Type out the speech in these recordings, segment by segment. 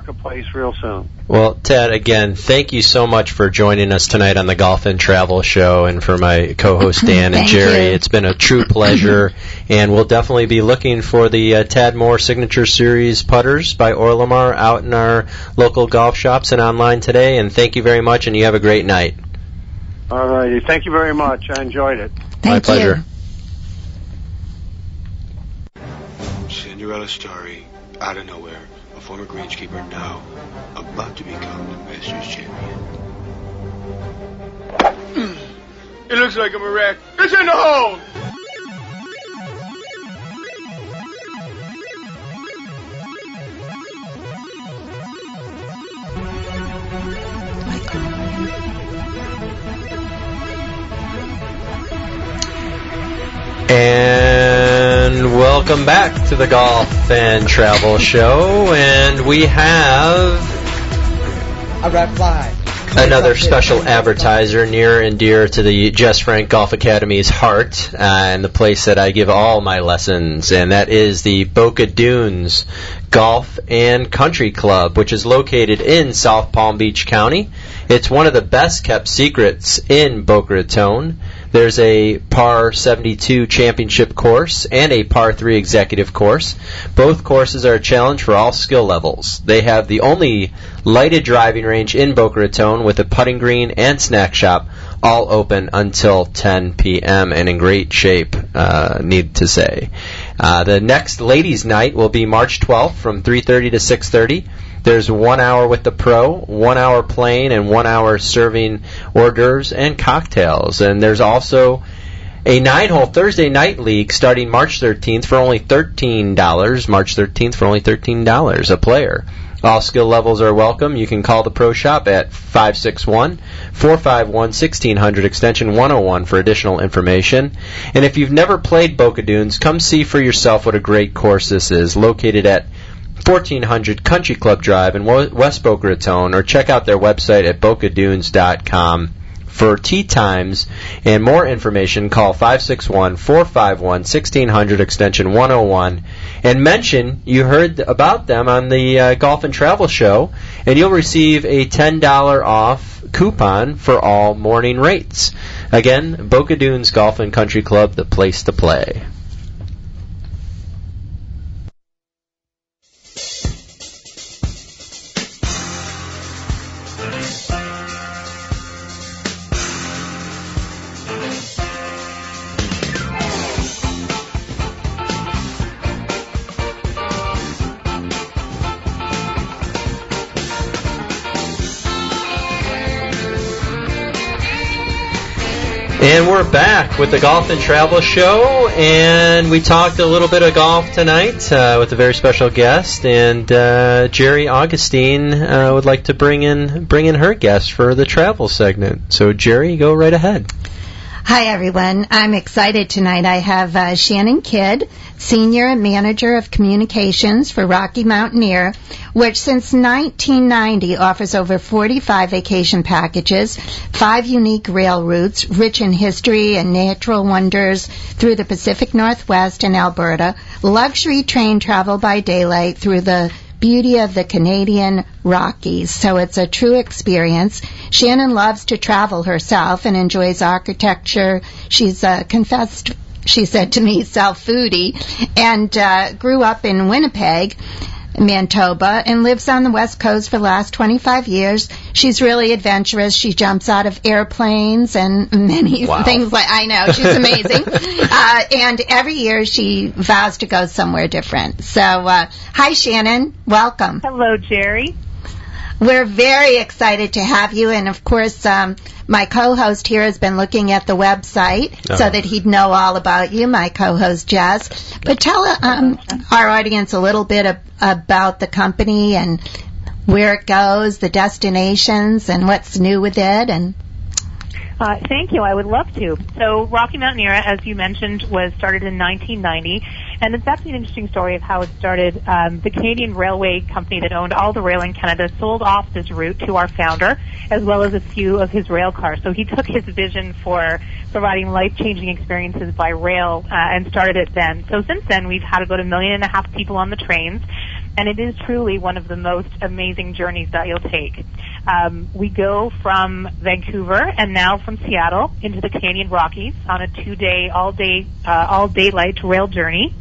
marketplace real soon. Well, Ted, again, thank you so much for joining us tonight on the Golf and Travel Show, and for my co-host Dan and Jerry. You. It's been a true pleasure, and we'll definitely be looking for the Tad Moore Signature Series putters by Orlamar out in our local golf shops and online today. And thank you very much, and you have a great night. All righty. Thank you very much. I enjoyed it. My pleasure. Cinderella story, out of nowhere. A former greenskeeper now about to become the Masters champion. It looks like I'm a wreck. It's in the hole! And welcome back to the Golf and Travel Show, and we have a red flag. Another special advertiser near and dear to the Jess Frank Golf Academy's heart, and the place that I give all my lessons, and that is the Boca Dunes Golf and Country Club, which is located in South Palm Beach County. It's one of the best kept secrets in Boca Raton. There's a par 72 championship course and a par 3 executive course. Both courses are a challenge for all skill levels. They have the only lighted driving range in Boca Raton with a putting green and snack shop, all open until 10 p.m. and in great shape, need to say. The next ladies' night will be March 12th from 3:30 to 6:30. There's 1 hour with the pro, 1 hour playing, and 1 hour serving hors d'oeuvres and cocktails. And there's also a 9-hole Thursday night league starting March 13th for only $13. March 13th for only $13 a player. All skill levels are welcome. You can call the pro shop at 561-451-1600 extension 101 for additional information. And if you've never played Boca Dunes, come see for yourself what a great course this is. Located at 1400 Country Club Drive in West Boca Raton, or check out their website at bocadunes.com. For tee times and more information, call 561-451-1600 extension 101 and mention you heard about them on the Golf and Travel Show, and you'll receive a $10 off coupon for all morning rates. Again, Boca Dunes Golf and Country Club, the place to play. And we're back with the Golf and Travel Show, and we talked a little bit of golf tonight with a very special guest, and Jerry Augustine would like to bring in her guest for the travel segment. So, Jerry, go right ahead. Hi, everyone. I'm excited tonight. I have Shannon Kidd, Senior Manager of Communications for Rocky Mountaineer, which since 1990 offers over 45 vacation packages, 5 unique rail routes rich in history and natural wonders through the Pacific Northwest and Alberta, luxury train travel by daylight through the beauty of the Canadian Rockies. So it's a true experience. Shannon loves to travel herself and enjoys architecture. She's confessed, she said to me, self-foodie, and grew up in Winnipeg, Manitoba, and lives on the West Coast for the last 25 years. She's really adventurous. She jumps out of airplanes and many things like, I know, she's amazing. And every year she vows to go somewhere different. So, hi, Shannon. Welcome. Hello, Jerry. We're very excited to have you, and of course, my co-host here has been looking at the website so that he'd know all about you, my co-host Jazz. But tell our audience a little bit about the company and where it goes, the destinations, and what's new with it. And thank you. I would love to. So Rocky Mountaineer, as you mentioned, was started in 1990, and it's actually an interesting story of how it started. The Canadian Railway Company that owned all the rail in Canada sold off this route to our founder, as well as a few of his rail cars. So he took his vision for providing life-changing experiences by rail and started it then. So since then, we've had about 1.5 million people on the trains. and it is truly one of the most amazing journeys that you'll take. We go from Vancouver and now from Seattle into the Canadian Rockies on a 2-day, all daylight rail journey,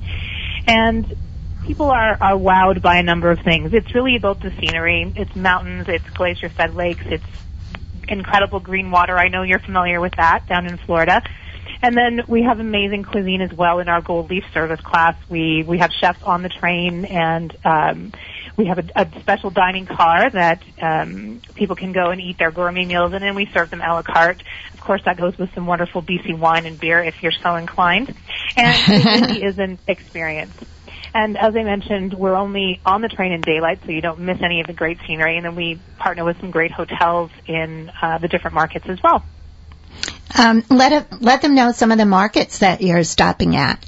and people are wowed by a number of things. It's really about the scenery. It's mountains, it's glacier-fed lakes, it's incredible green water. I know you're familiar with that down in Florida. And then we have amazing cuisine as well in our Gold Leaf service class. We have chefs on the train, and we have a special dining car that people can go and eat their gourmet meals in, and we serve them a la carte. Of course, that goes with some wonderful BC wine and beer if you're so inclined. And it really is an experience. And as I mentioned, we're only on the train in daylight, so you don't miss any of the great scenery. And then we partner with some great hotels in the different markets as well. Let them know some of the markets that you're stopping at.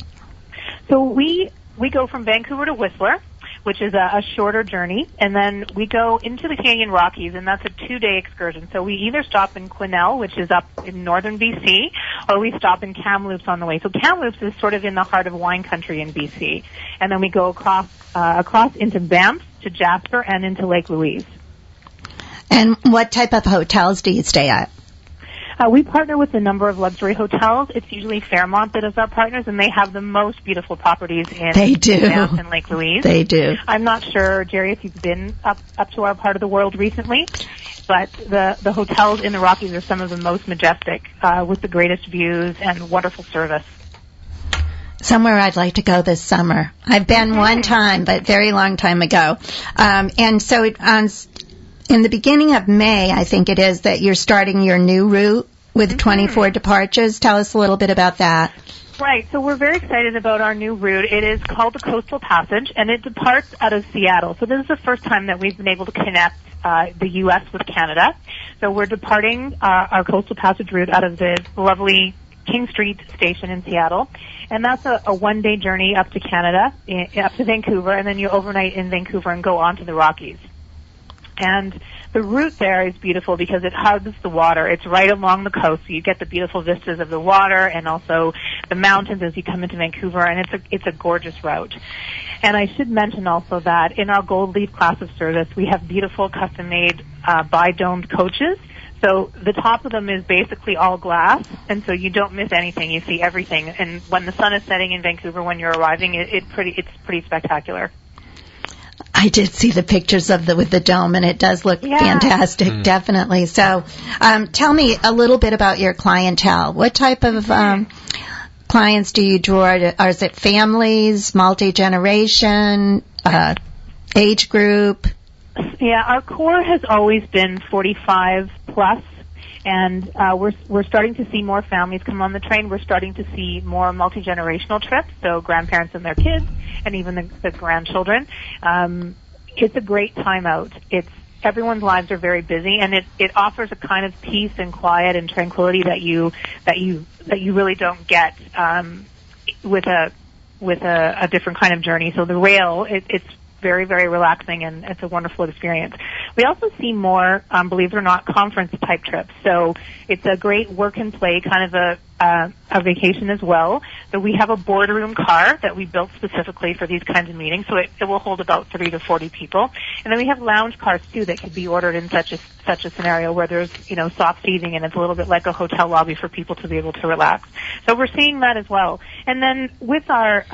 So we go from Vancouver to Whistler, which is a shorter journey, and then we go into the Canadian Rockies, and that's a 2-day excursion. So we either stop in Quesnel, which is up in northern BC, or we stop in Kamloops on the way. So Kamloops is sort of in the heart of wine country in BC, and then we go across into Banff, to Jasper, and into Lake Louise. And what type of hotels do you stay at? We partner with a number of luxury hotels. It's usually Fairmont that is our partners, and they have the most beautiful properties in Banff and Lake Louise. They do. I'm not sure, Jerry, if you've been up to our part of the world recently, but the hotels in the Rockies are some of the most majestic, with the greatest views and wonderful service. Somewhere I'd like to go this summer. I've been one time, but very long time ago. And so in the beginning of May, I think it is, that you're starting your new route with 24 departures. Tell us a little bit about that. Right. So we're very excited about our new route. It is called the Coastal Passage, and it departs out of Seattle. So this is the first time that we've been able to connect the U.S. with Canada. So we're departing our Coastal Passage route out of the lovely King Street station in Seattle. And that's a 1-day journey up to Canada, up to Vancouver, and then you overnight in Vancouver and go on to the Rockies. And the route there is beautiful because it hugs the water. It's right along the coast, so you get the beautiful vistas of the water and also the mountains as you come into Vancouver, and it's a gorgeous route. And I should mention also that in our Gold Leaf class of service, we have beautiful custom-made bi-domed coaches. So the top of them is basically all glass, and so you don't miss anything. You see everything. And when the sun is setting in Vancouver when you're arriving, it's pretty spectacular. I did see the pictures with the dome, and it does look fantastic, definitely. So tell me a little bit about your clientele. What type of clients do you draw? Is it families, multi-generation, age group? Yeah, our core has always been 45 plus, and we're starting to see more families come on the train. We're starting to see more multi-generational trips, so grandparents and their kids, and even the grandchildren. It's a great time out. Everyone's lives are very busy, and it offers a kind of peace and quiet and tranquility that you really don't get with a different kind of journey. So the rail, it's very, very relaxing, and it's a wonderful experience. We also see more, believe it or not, conference-type trips. So it's a great work and play kind of a vacation as well. So we have a boardroom car that we built specifically for these kinds of meetings, so it will hold about 30 to 40 people. And then we have lounge cars, too, that could be ordered in such a scenario where there's, soft seating, and it's a little bit like a hotel lobby for people to be able to relax. So we're seeing that as well. And then with our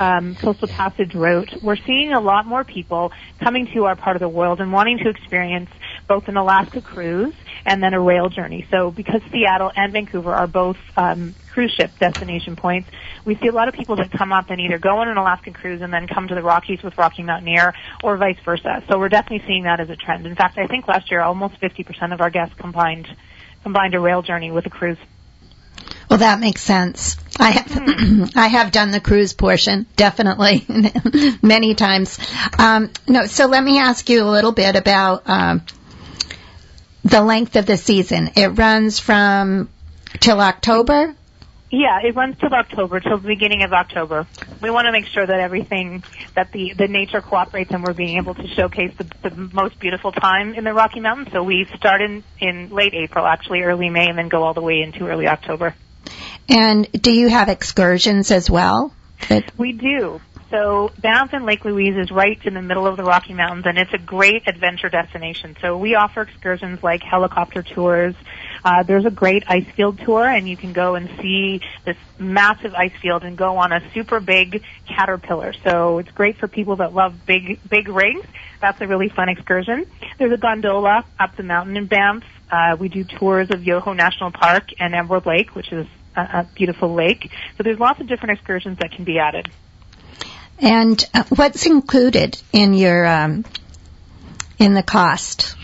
Coastal Passage route, we're seeing a lot more people coming to our part of the world and wanting to experience both an Alaska cruise and then a rail journey. So because Seattle and Vancouver are both cruise ship destination points, we see a lot of people that come up and either go on an Alaskan cruise and then come to the Rockies with Rocky Mountaineer, or vice versa. So we're definitely seeing that as a trend. In fact, I think last year almost 50% of our guests combined a rail journey with a cruise. Well, that makes sense. I have done the cruise portion, definitely, many times. So let me ask you a little bit about the length of the season. It runs till October? Yeah, it runs till October, till the beginning of October. We want to make sure that everything, that the nature cooperates and we're being able to showcase the most beautiful time in the Rocky Mountains. So we start in late April, actually, early May, and then go all the way into early October. And do you have excursions as well? We do. So Banff and Lake Louise is right in the middle of the Rocky Mountains, and it's a great adventure destination. So we offer excursions like helicopter tours. There's a great ice field tour, and you can go and see this massive ice field and go on a super big caterpillar. So it's great for people that love big rigs. That's a really fun excursion. There's a gondola up the mountain in Banff. We do tours of Yoho National Park and Emerald Lake, which is a beautiful lake. So there's lots of different excursions that can be added. And what's included in your in the cost?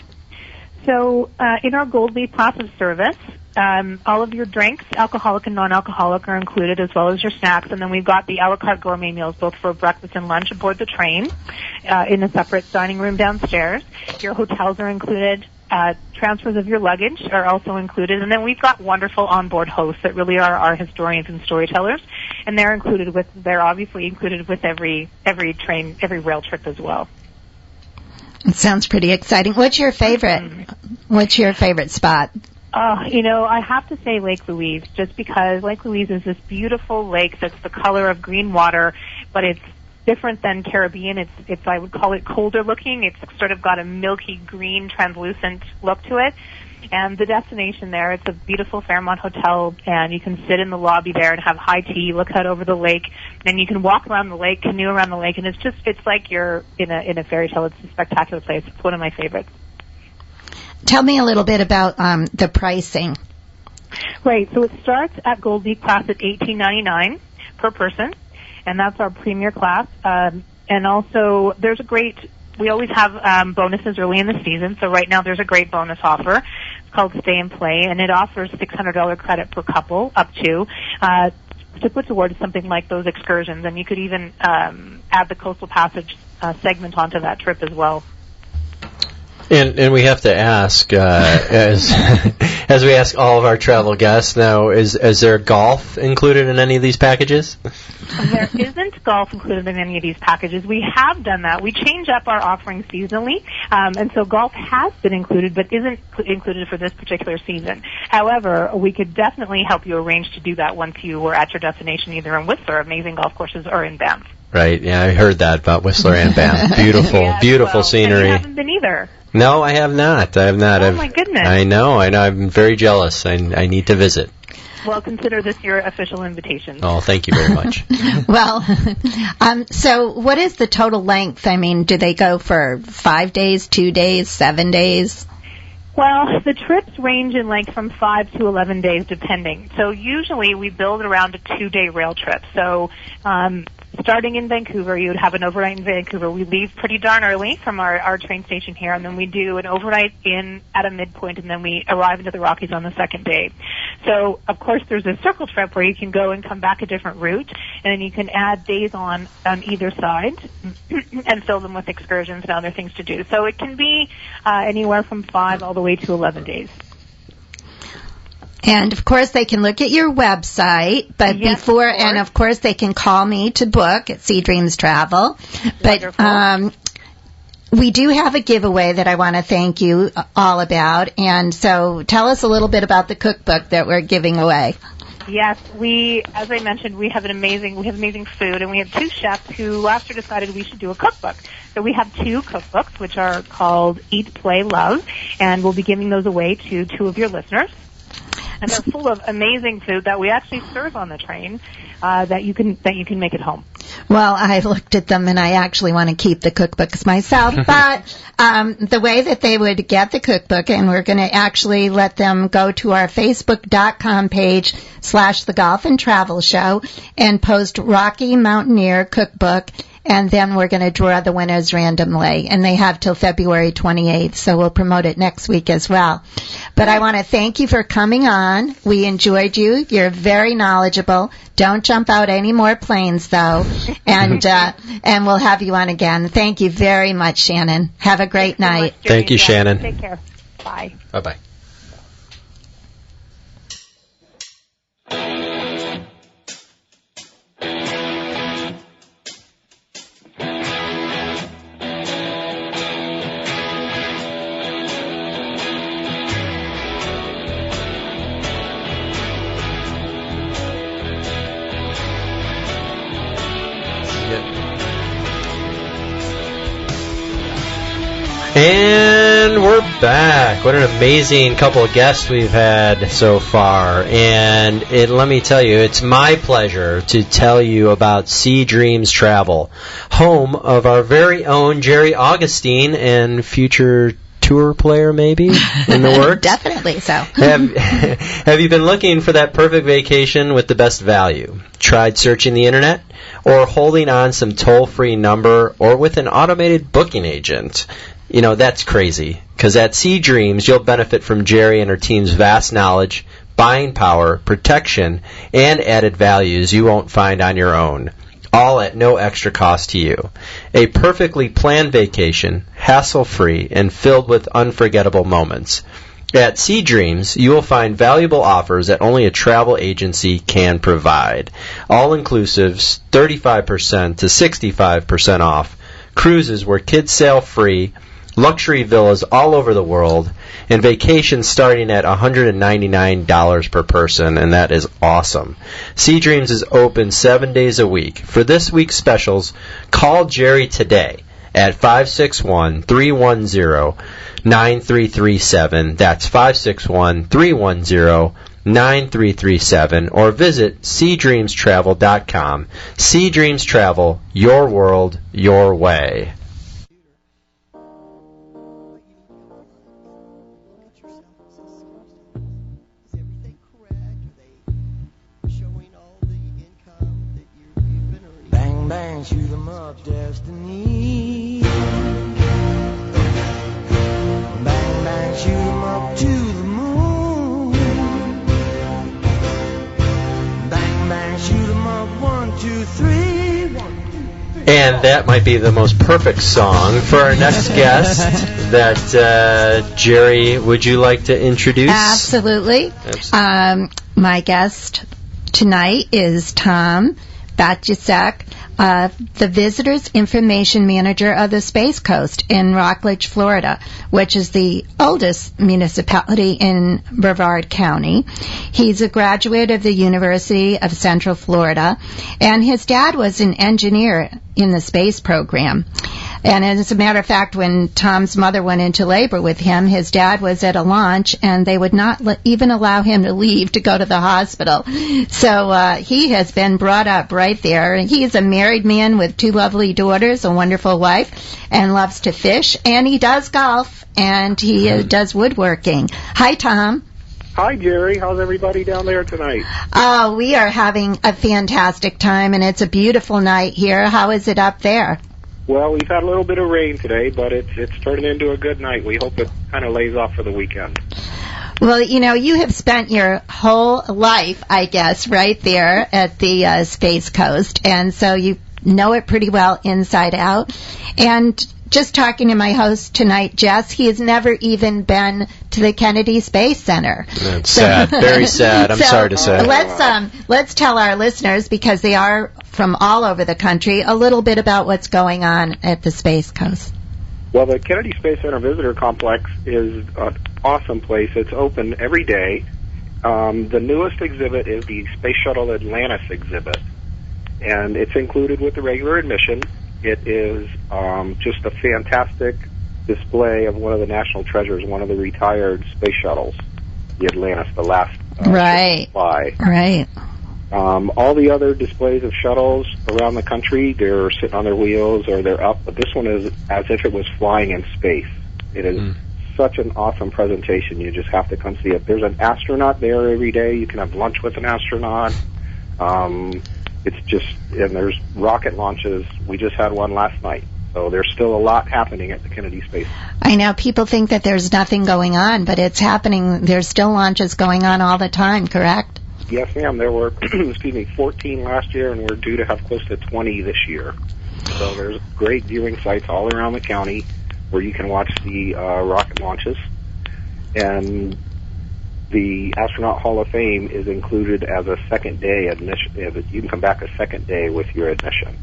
So in our Gold Leaf class of service, all of your drinks, alcoholic and non-alcoholic, are included, as well as your snacks. And then we've got the a la carte gourmet meals, both for breakfast and lunch aboard the train, in a separate dining room downstairs. Your hotels are included. Transfers of your luggage are also included. And then we've got wonderful onboard hosts that really are our historians and storytellers. And they're obviously included with every rail trip as well. It sounds pretty exciting. What's your favorite? What's your favorite spot? I have to say Lake Louise, just because Lake Louise is this beautiful lake that's the color of green water, but it's different than Caribbean. It's I would call it colder looking. It's sort of got a milky green, translucent look to it. And the destination there, it's a beautiful Fairmont hotel, and you can sit in the lobby there and have high tea, look out over the lake, and you can walk around the lake, canoe around the lake, and it's like you're in a fairy tale. It's a spectacular place. It's one of my favorites. Tell me a little bit about the pricing. Right, so it starts at Gold Leaf class at $18.99 per person, and that's our premier class. And also, we always have bonuses early in the season, so right now there's a great bonus offer. It's called Stay and Play, and it offers $600 credit per couple up to put towards something like those excursions, and you could even add the Coastal Passage segment onto that trip as well. And we have to ask, as we ask all of our travel guests now, is there golf included in any of these packages? There isn't golf included in any of these packages. We have done that. We change up our offerings seasonally, and so golf has been included, but isn't included for this particular season. However, we could definitely help you arrange to do that once you were at your destination, either in Whistler, amazing golf courses, or in Banff. Right, yeah, I heard that about Whistler and Banff. Beautiful, beautiful scenery. And you haven't been either. No, I have not. Oh, my goodness. I know. I'm very jealous. I need to visit. Well, consider this your official invitation. Oh, thank you very much. Well, so what is the total length? I mean, do they go for 5 days, 2 days, 7 days? Well, the trips range in length from 5 to 11 days, depending. So usually we build around a 2-day rail trip. So starting in Vancouver, you would have an overnight in Vancouver. We leave pretty darn early from our train station here, and then we do an overnight at a midpoint, and then we arrive into the Rockies on the second day. So, of course, there's a circle trip where you can go and come back a different route, and then you can add days on either side and fill them with excursions and other things to do. So it can be anywhere from 5 all the way to 11 days. And, of course, they can look at your website, but and, of course, they can call me to book at Sea Dreams Travel. But we do have a giveaway that I want to thank you all about. And so tell us a little bit about the cookbook that we're giving away. Yes, as I mentioned, we have amazing food, and we have 2 chefs who last year decided we should do a cookbook. So we have 2 cookbooks, which are called Eat, Play, Love, and we'll be giving those away to 2 of your listeners. And they're full of amazing food that we actually serve on the train that you can make at home. Well, I looked at them, and I actually want to keep the cookbooks myself. But the way that they would get the cookbook, and we're going to actually let them go to our Facebook.com page /The Golf and Travel Show and post Rocky Mountaineer Cookbook. And then we're going to draw the winners randomly. And they have till February 28th, so we'll promote it next week as well. But I want to thank you for coming on. We enjoyed you. You're very knowledgeable. Don't jump out any more planes, though. And we'll have you on again. Thank you very much, Shannon. Have a great night. Thank you, Shannon. Take care. Bye. Bye-bye. And we're back. What an amazing couple of guests we've had so far. And let me tell you, it's my pleasure to tell you about Sea Dreams Travel, home of our very own Jerry Augustine and future tour player, maybe, in the works? Definitely so. Have you been looking for that perfect vacation with the best value? Tried searching the internet? Or holding on some toll-free number? Or with an automated booking agent? You know, that's crazy, because at Sea Dreams, you'll benefit from Jerry and her team's vast knowledge, buying power, protection, and added values you won't find on your own, all at no extra cost to you. A perfectly planned vacation, hassle-free, and filled with unforgettable moments. At Sea Dreams, you will find valuable offers that only a travel agency can provide. All-inclusives, 35% to 65% off, cruises where kids sail free, luxury villas all over the world, and vacations starting at $199 per person, and that is awesome. Sea Dreams is open 7 days a week. For this week's specials, call Jerry today at 561-310-9337. That's 561-310-9337, or visit SeaDreamsTravel.com. Sea Dreams Travel, your world, your way. Bang, shoot 'em up, destiny. Bang, bang, shoot 'em up to the moon. Bang, bang, shoot 'em up, 1, 2, 3. 1, 2, 3. And that might be the most perfect song for our next guest that, Jerry, would you like to introduce? Absolutely. My guest tonight is Tom Batjacek, the Visitors Information Manager of the Space Coast in Rockledge, Florida, which is the oldest municipality in Brevard County. He's a graduate of the University of Central Florida, and his dad was an engineer in the space program. And as a matter of fact, when Tom's mother went into labor with him, his dad was at a launch, and they would not even allow him to leave to go to the hospital. So he has been brought up right there. He's a married man with 2 lovely daughters, a wonderful wife, and loves to fish. And he does golf, and he does woodworking. Hi, Tom. Hi, Jerry. How's everybody down there tonight? Oh, we are having a fantastic time, and it's a beautiful night here. How is it up there? Well, we've had a little bit of rain today, but it's turning into a good night. We hope it kind of lays off for the weekend. Well, you know, you have spent your whole life, I guess, right there at the Space Coast, and so you know it pretty well inside out. And just talking to my host tonight, Jess, he has never even been to the Kennedy Space Center. That's sad. Very sad. I'm sorry to say. Let's tell our listeners, because they are from all over the country, a little bit about what's going on at the Space Coast. Well, the Kennedy Space Center Visitor Complex is an awesome place. It's open every day. The newest exhibit is the Space Shuttle Atlantis exhibit, and it's included with the regular admission. It is just a fantastic display of one of the national treasures, one of the retired space shuttles, the Atlantis, the last right. fly. Right. All the other displays of shuttles around the country, they're sitting on their wheels or they're up, but this one is as if it was flying in space. It is such an awesome presentation. You just have to come see it. There's an astronaut there every day. You can have lunch with an astronaut. It's just, and there's rocket launches. We just had one last night. So there's still a lot happening at the Kennedy Space. I know people think that there's nothing going on, but it's happening. There's still launches going on all the time, correct? Yes, ma'am. There were, 14 last year, and we're due to have close to 20 this year. So there's great viewing sites all around the county where you can watch the rocket launches. And the Astronaut Hall of Fame is included as a second day admission. You can come back a second day with your admission.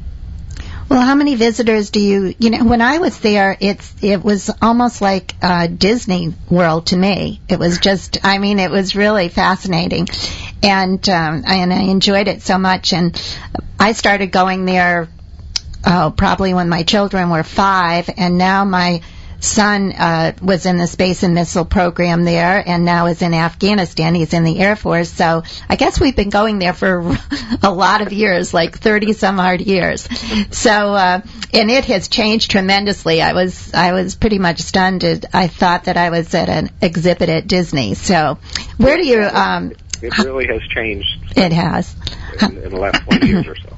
Well, how many visitors do you know, when I was there, it was almost like Disney World to me. It was just, it was really fascinating. And I enjoyed it so much. And I started going there, probably when my children were 5, and now my son was in the Space and Missile Program there and now is in Afghanistan. He's in the Air Force. So I guess we've been going there for a lot of years, like 30-some-odd years. So, and it has changed tremendously. I was pretty much stunned. I thought that I was at an exhibit at Disney. So where do you... it really has changed. It has. In the last 20 years or so.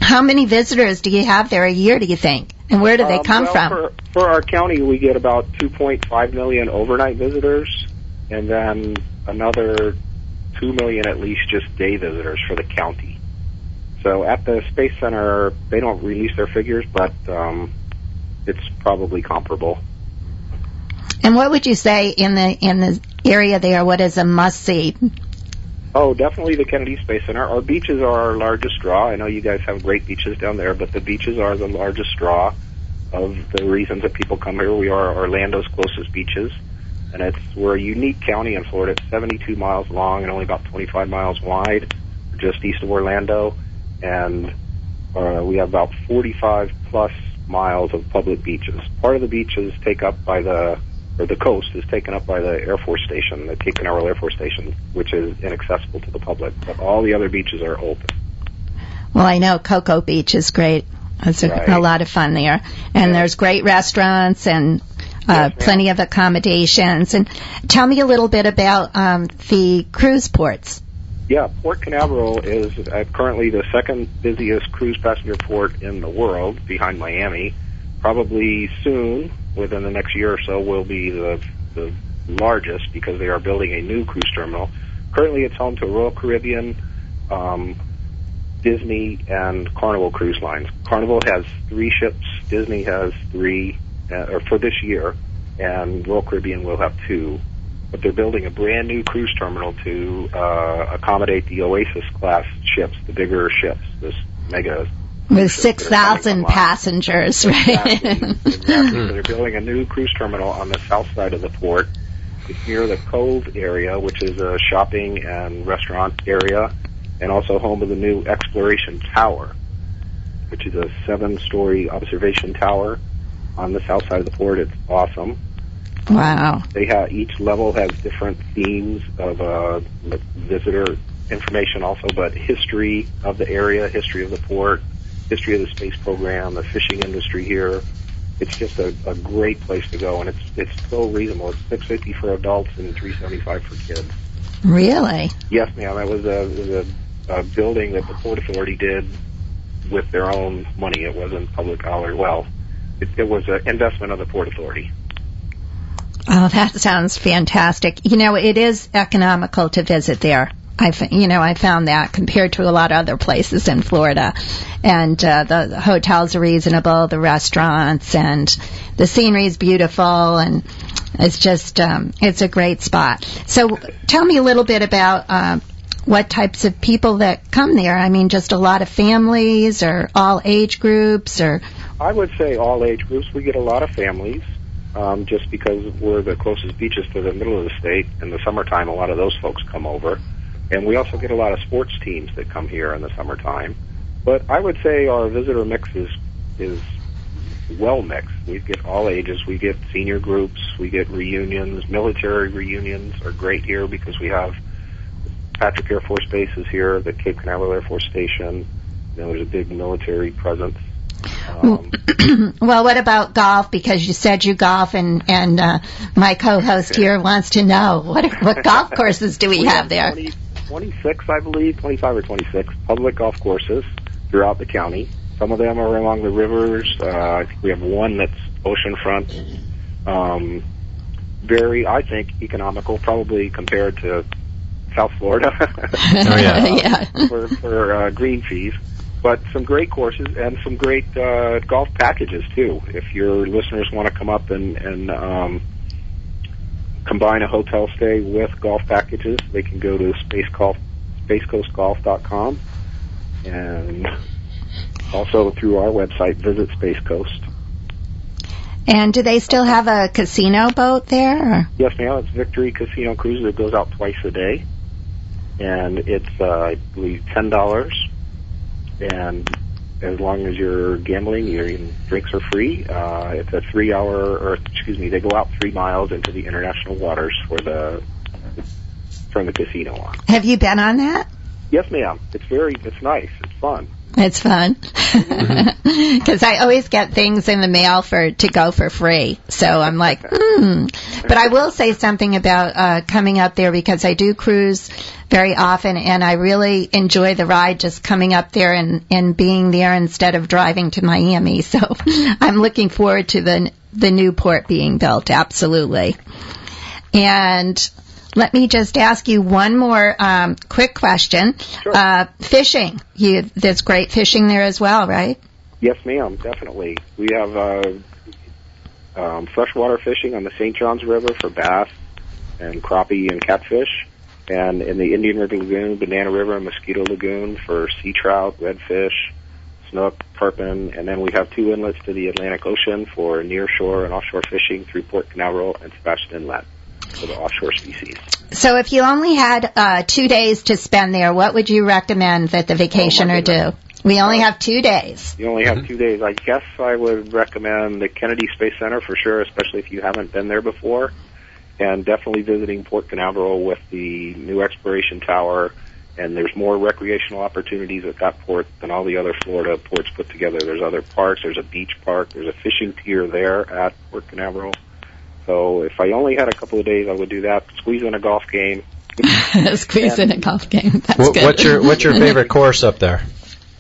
How many visitors do you have there a year, do you think? And where do they come from? For our county, we get about 2.5 million overnight visitors, and then another 2 million at least just day visitors for the county. So at the Space Center, they don't release their figures, but it's probably comparable. And what would you say in the area there, what is a must-see? Oh, definitely the Kennedy Space Center. Our beaches are our largest draw. I know you guys have great beaches down there, but the beaches are the largest draw of the reasons that people come here. We are Orlando's closest beaches, and we're a unique county in Florida. It's 72 miles long and only about 25 miles wide, just east of Orlando, and we have about 45-plus miles of public beaches. Part of the beach is the coast is taken up by the Air Force Station, the Cape Canaveral Air Force Station, which is inaccessible to the public. But all the other beaches are open. Well, I know Cocoa Beach is great. It's a lot of fun there. And there's great restaurants and plenty of accommodations. And tell me a little bit about the cruise ports. Yeah, Port Canaveral is currently the second busiest cruise passenger port in the world, behind Miami. Probably soon, within the next year or so, will be the largest because they are building a new cruise terminal. Currently, it's home to Royal Caribbean, Disney, and Carnival cruise lines. Carnival has 3 ships. Disney has 3 for this year, and Royal Caribbean will have 2. But they're building a brand new cruise terminal to accommodate the Oasis class ships, the bigger ships, this mega. With 6,000 passengers, right? Exactly. So they're building a new cruise terminal on the south side of the port. It's near the Cove area, which is a shopping and restaurant area, and also home of the new Exploration Tower, which is a 7-story observation tower on the south side of the port. It's awesome. Wow. Each level has different themes of visitor information also, but history of the area, history of the port, history of the space program, the fishing industry here. It's just a great place to go, and it's so reasonable. It's $650 for adults and $375 for kids. Really? Yes, ma'am. That was a building that the Port Authority did with their own money. It wasn't public dollar. Well, it was an investment of the Port Authority. Oh, that sounds fantastic. It is economical to visit there. I found that compared to a lot of other places in Florida. And the hotels are reasonable, the restaurants, and the scenery is beautiful, and it's just, it's a great spot. So tell me a little bit about what types of people that come there. I mean, just a lot of families or all age groups? Or I would say all age groups. We get a lot of families. Just because we're the closest beaches to the middle of the state. In the summertime, a lot of those folks come over. And we also get a lot of sports teams that come here in the summertime. But I would say our visitor mix is well mixed. We get all ages. We get senior groups. We get reunions. Military reunions are great here because we have Patrick Air Force Base is here, the Cape Canaveral Air Force Station. There's a big military presence. Well, what about golf? Because you said you golf, and my co-host here wants to know what golf courses do we have there? 26, I believe, 25 or 26 public golf courses throughout the county. Some of them are along the rivers. I think we have one that's oceanfront. Very, I think, economical, probably compared to South Florida. Oh, yeah. for green fees. But some great courses and some great golf packages, too. If your listeners want to come up and combine a hotel stay with golf packages, they can go to spacecoastgolf.com, and also through our website, visit Space Coast. And do they still have a casino boat there? Or? Yes, ma'am. It's Victory Casino Cruise that goes out twice a day, and it's, I believe, $10. And as long as you're gambling, drinks are free. It's a 3 hour, or excuse me, they go out 3 miles into the international waters from the casino on. Have you been on that? Yes, ma'am. It's nice. It's fun. It's fun. Because I always get things in the mail to go for free. So I'm like, But I will say something about coming up there, because I do cruise very often, and I really enjoy the ride just coming up there and being there instead of driving to Miami. So I'm looking forward to the new port being built, absolutely. And let me just ask you one more quick question. Sure. Fishing. There's great fishing there as well, right? Yes, ma'am, definitely. We have freshwater fishing on the St. Johns River for bass and crappie and catfish, and in the Indian River Lagoon, Banana River, and Mosquito Lagoon for sea trout, redfish, snook, tarpon, and then we have 2 inlets to the Atlantic Ocean for nearshore and offshore fishing through Port Canaveral and Sebastian Inlet for the offshore species. So if you only had 2 days to spend there, what would you recommend that the vacationer do? We only have 2 days. You only have 2 days. I guess I would recommend the Kennedy Space Center for sure, especially if you haven't been there before, and definitely visiting Port Canaveral with the new exploration tower. And there's more recreational opportunities at that port than all the other Florida ports put together. There's other parks. There's a beach park. There's a fishing pier there at Port Canaveral. So if I only had a couple of days, I would do that. Squeeze in a golf game. Squeeze in a golf game. That's good. What's your favorite course up there?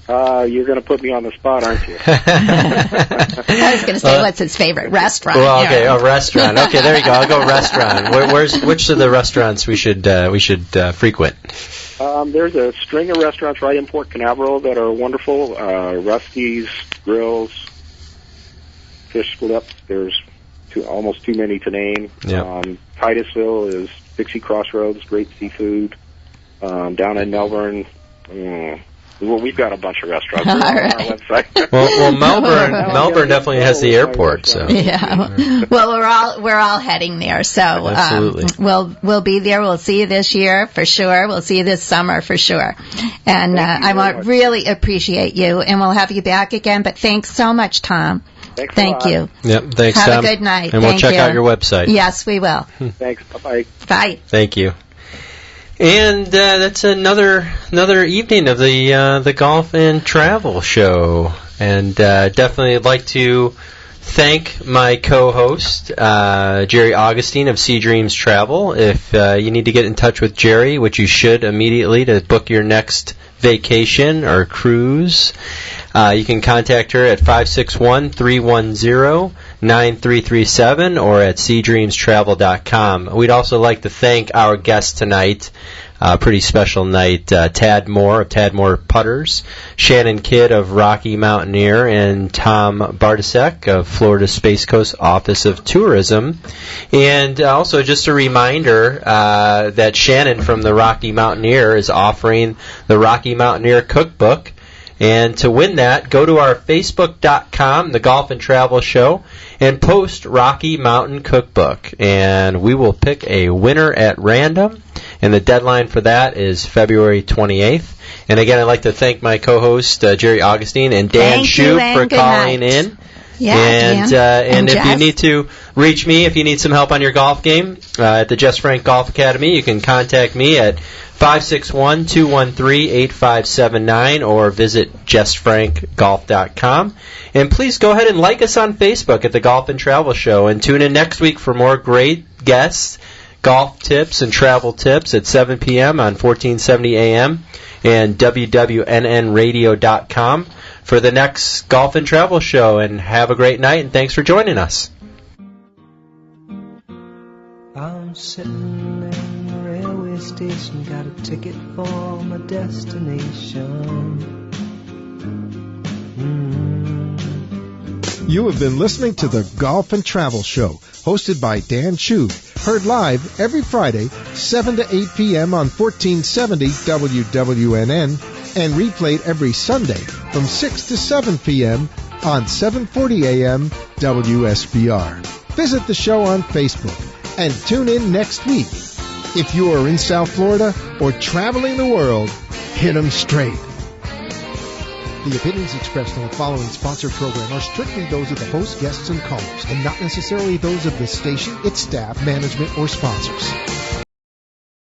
You're going to put me on the spot, aren't you? I was going to say, what's his favorite restaurant? Well, okay, a restaurant. Okay, there you go. I'll go restaurant. Which of the restaurants we should frequent? There's a string of restaurants right in Port Canaveral that are wonderful. Rusty's, Grills, Fish Flip. There's almost too many to name. Yep. Titusville is Dixie Crossroads, great seafood. Down in Melbourne, well, we've got a bunch of restaurants on our website. well, Melbourne definitely has the airport, so yeah. Well, we're all heading there, so absolutely. We'll be there. We'll see you this year for sure. We'll see you this summer for sure. And I really appreciate you, and we'll have you back again. But thanks so much, Tom. Thank you. Yep. Thanks, Have Tom. a good night. And we'll check out your website. Yes, we will. Thanks. Bye-bye. Bye. Thank you. And that's another evening of the Golf and Travel Show. And definitely I'd like to thank my co-host, Jerry Augustine of Sea Dreams Travel. If you need to get in touch with Jerry, which you should immediately to book your next vacation or cruise, you can contact her at 561-310-9337 or at SeaDreamsTravel.com. We'd also like to thank our guest tonight, pretty special night, Tad Moore of Tad Moore Putters, Shannon Kidd of Rocky Mountaineer, and Tom Bartasek of Florida Space Coast Office of Tourism. And also just a reminder that Shannon from the Rocky Mountaineer is offering the Rocky Mountaineer Cookbook. And to win that, go to our Facebook.com, The Golf and Travel Show, and post Rocky Mountain Cookbook. And we will pick a winner at random. And the deadline for that is February 28th. And again, I'd like to thank my co-host, Jerry Augustine, and Dan Shoup for calling in. Yeah, and if you need to reach me, if you need some help on your golf game at the Jess Frank Golf Academy, you can contact me at 561-213-8579 or visit JessFrankGolf.com. And please go ahead and like us on Facebook at the Golf and Travel Show, and tune in next week for more great guests, golf tips and travel tips at 7 p.m. on 1470 AM and WWNNradio.com for the next Golf and Travel Show. And have a great night, and thanks for joining us. I'm sitting in the railway station, got a ticket for my destination. You have been listening to the Golf and Travel Show, hosted by Dan Shoup, heard live every Friday, 7 to 8 p.m. on 1470 WWNN, and replayed every Sunday from 6 to 7 p.m. on 740 a.m. WSBR. Visit the show on Facebook and tune in next week. If you are in South Florida or traveling the world, hit 'em straight. The opinions expressed on the following sponsored program are strictly those of the host, guests, and callers, and not necessarily those of the station, its staff, management, or sponsors.